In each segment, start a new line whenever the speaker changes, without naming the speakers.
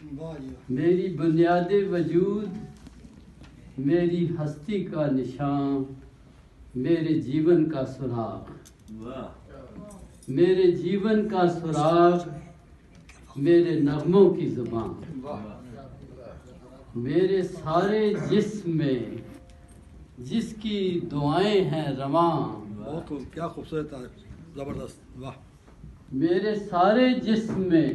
میری بنیاد وجود، میری ہستی کا نشان، میرے جیون کا سراغ، میرے جیون کا سراغ، میرے نغموں کی زبان، میرے سارے جسم میں جس کی دعائیں ہیں رواں،
کیا خوبصورت ہے، زبردست، واہ.
میرے سارے جسم میں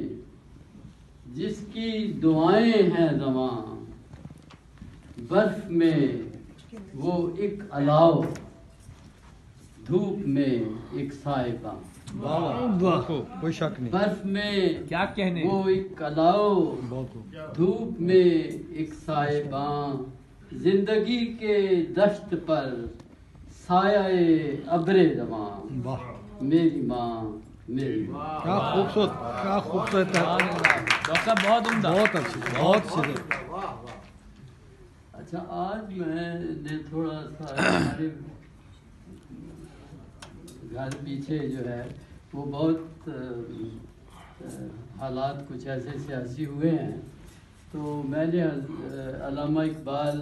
جس کی دعائیں ہیں رواں، برف میں وہ ایک الاؤ، دھوپ میں ایک سائباں.
واہ، کوئی شک نہیں.
برف میں
کیا کہنے،
وہ ایک الاؤ،
بہت
دھوپ میں ایک سائباں، زندگی کے دشت پر سایہ ابر رواں،
واہ،
میری ماں، میری ماں.
کیا خوبصورت، کیا خوبصورت ہے.
ڈاکٹر صاحب بہت عمدہ.
بہت اچھی، بہت اچھی.
اچھا، آج میں نے تھوڑا سا ہمارے گھر پیچھے جو ہے وہ بہت حالات کچھ ایسے سیاسی ہوئے ہیں، تو میں نے علامہ اقبال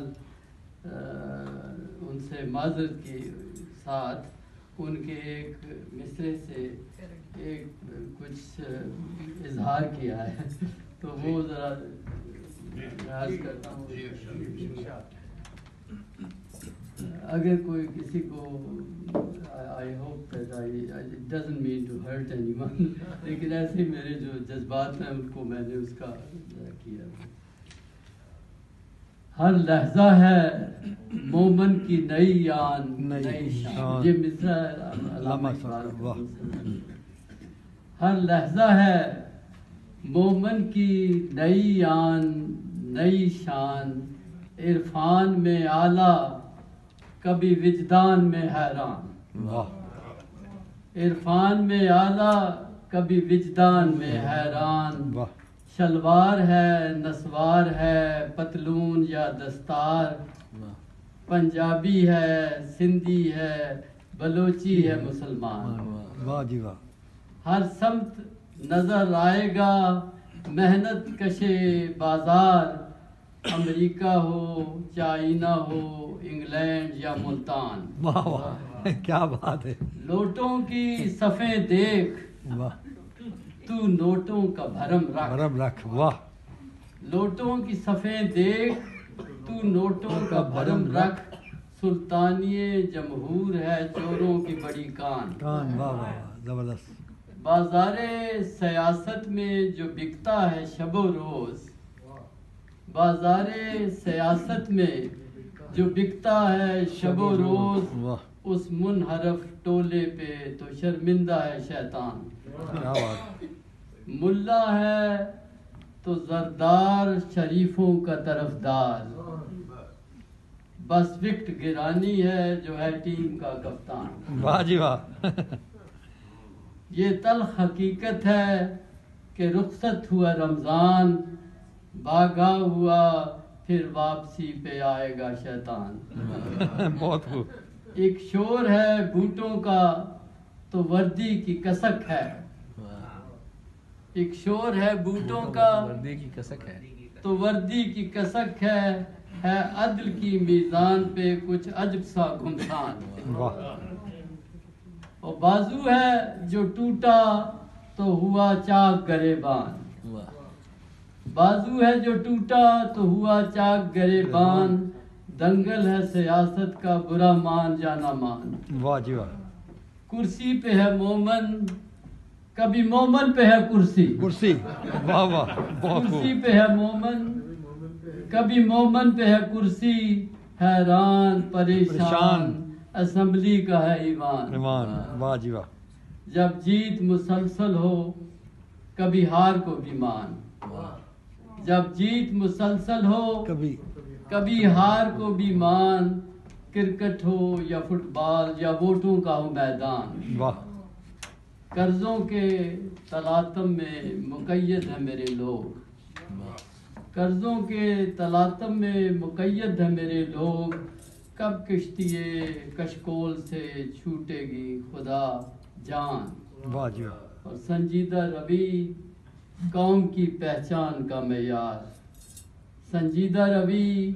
ان سے معذرت کے ساتھ ان کے ایک مصرے سے ایک کچھ اظہار کیا ہے، تو وہ ذرا عرض کرتا ہوں. اگر کوئی کسی کو I hope that it doesn't mean to hurt anyone, لیکن ایسے ہی میرے جو جذبات ہیں ان کو میں نے اس کا کیا. ہر لحظہ ہے مومن کی نئی آن نئی شان. یہ مصرع ہے علامہ اقبال کا. ہر لحظہ ہے مومن کی نئی آن نئی شان، عرفان میں اعلیٰ کبھی وجدان میں حیران. عرفان میں اعلیٰ کبھی وجدان میں حیران، شلوار ہے نسوار ہے پتلون یا دستار، پنجابی ہے سندھی ہے بلوچی ہے مسلمان.
واہ جی واہ.
ہر سمت نظر آئے گا محنت کشے بازار، امریکہ ہو چائنا ہو انگلینڈ یا ملتان.
واہ واہ، کیا بات ہے.
لوٹوں کی صفیں دیکھ
واہ،
تو نوٹوں کا بھرم رکھ.
برم رکھ. واہ،
لوٹوں کی صفیں دیکھ تو نوٹوں کا بھرم رکھ، سلطانی جمہور ہے چوروں کی بڑی کان.
کان. واہ واہ، زبردست.
بازار سیاست میں جو بکتا ہے شب و روز، بازار سیاست میں جو بکتا ہے شب و روز،
واہ،
اس منحرف ٹولے پہ تو شرمندہ ہے شیطان.
کیا بات.
ملا ہے تو زردار شریفوں کا طرفدار، بس وکٹ گرانی ہے جو ہے ٹیم کا کپتان.
واہ جی واہ.
یہ تلخ حقیقت ہے کہ رخصت ہوا رمضان، بھاگا ہوا پھر واپسی پہ آئے گا شیطان.
بہت خوب.
ایک شور ہے بوٹوں کا تو وردی کی کسک ہے، ایک شور ہے بوٹوں کا
وردی کی کسک ہے
تو وردی کی کسک ہے عدل کی میزان پہ کچھ عجب سا گھمسان.
واہ،
اور بازو ہے جو ٹوٹا تو ہوا چاک گریبان، بازو ہے جو ٹوٹا تو ہوا چاک گریبان، دنگل ہے سیاست کا برا مان جانا مان.
واہ جی واہ.
کرسی پہ ہے مومن، کبھی مومن پہ ہے کرسی.
کرسی. واہ واہ، بہت
کرسی
خوب.
پہ ہے مومن، کبھی مومن پہ ہے کرسی، حیران پریشان اسمبلی کا ہے ایوان.
ایمان. واہ جی واہ.
جب جیت مسلسل ہو کبھی ہار کو بھی مان، جب جیت مسلسل ہو کبھی ہار کو بھی مان، کرکٹ ہو یا فٹ بال یا ووٹوں کا ہو میدان.
واہ،
قرضوں کے تلاطم میں مقید ہے میرے لوگ، قرضوں کے تلاطم میں مقید ہے میرے لوگ، کب کشتی کشکول سے چھوٹے گی خدا جان.
واہ جی واہ.
اور سنجیدہ روی قوم کی پہچان کا معیار، سنجیدہ روی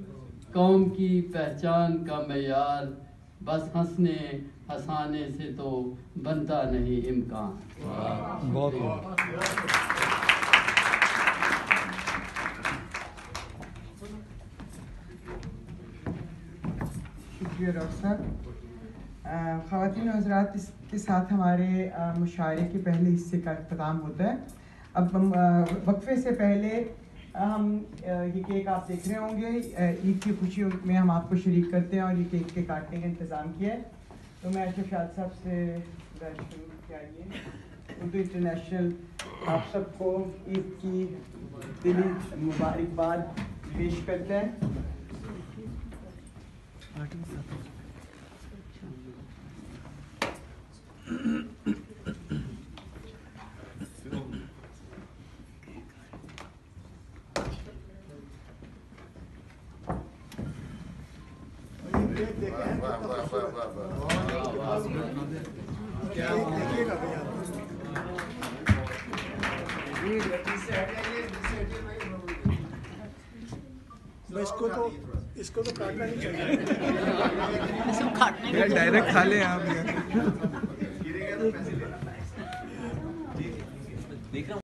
قوم کی پہچان کا معیار، بس ہنسنے ہنسانے سے تو بنتا نہیں امکان۔
بہت
شکریہ ڈاکٹر صاحب۔ خواتین و حضرات، اس کے ساتھ ہمارے مشاعرے کے پہلے حصے کا اختتام ہوتا ہے۔ اب ہم وقفے سے پہلے ہم یہ کیک آپ دیکھ رہے ہوں گے، عید کی خوشی میں ہم آپ کو شریک کرتے ہیں اور یہ کیک کے کاٹنے کا انتظام کیا ہے۔ تو میں اشرف شاد صاحب سے اردو انٹرنیشنل آپ سب کو عید کی دلی مبارکباد پیش کرتے ہیں۔
اس کو تو کاٹنا نہیں چاہیے،
ڈائریکٹ کھا لیں آپ۔